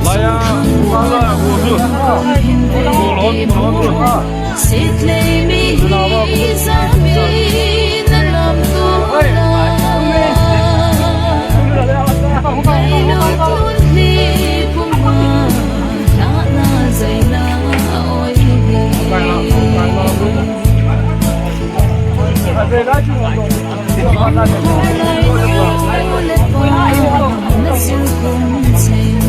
Laya wala wudu kulon Sitlay mi izami na lamdula Ngayon tundi pumana zay na oy Kulay ulit pa nasilkunsing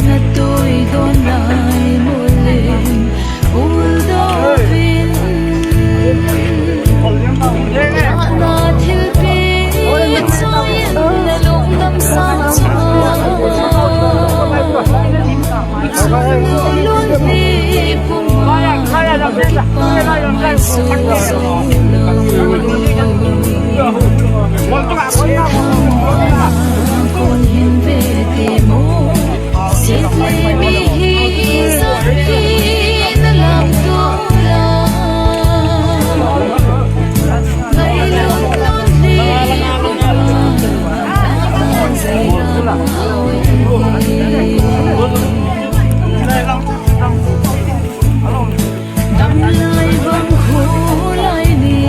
na to'y donay muling uldapin Na't hilpit sa'yin na lungdam sa lundi pumapay susulong Kung hinbiti mo Sitlay mihisahin na lamdula Ngayon lundi pumapay sa'yo Damlay bang kulay ni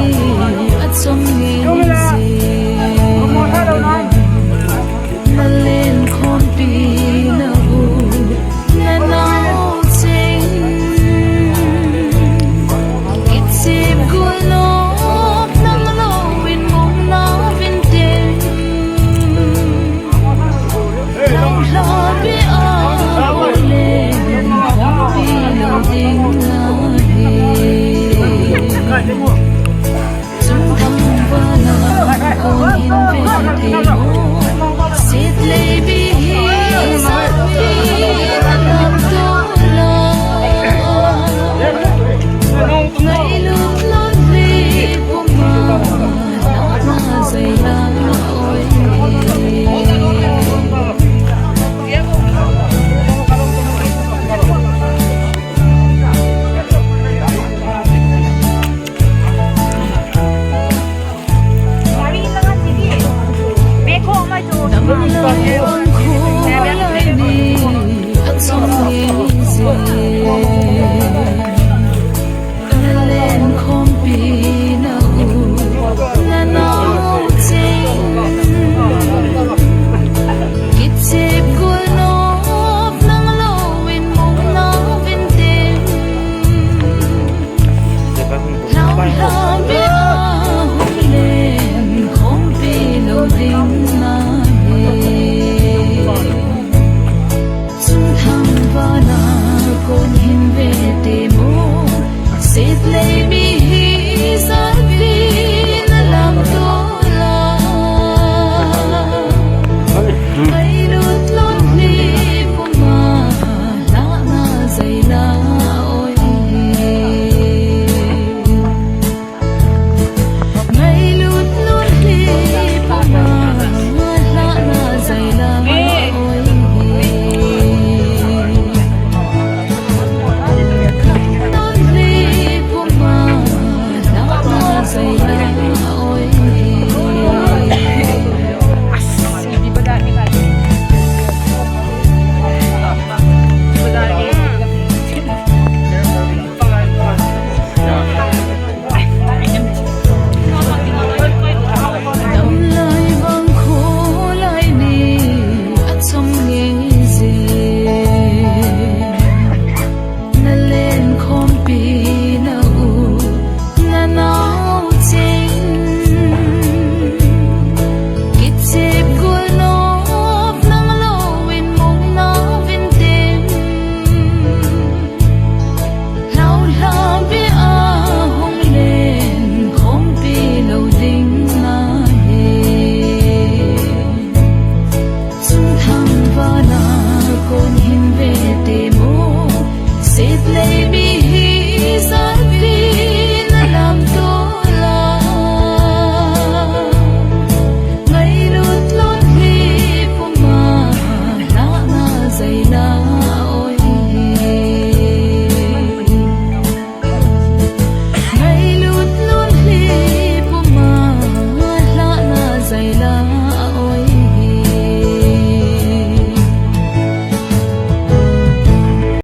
at sumingisi Nalin kong pinahuli na nauting Isip gulok ng lawin mong nabintin Ang labi ang uling kong pinuding lahi Sundang ba na kung hindi mo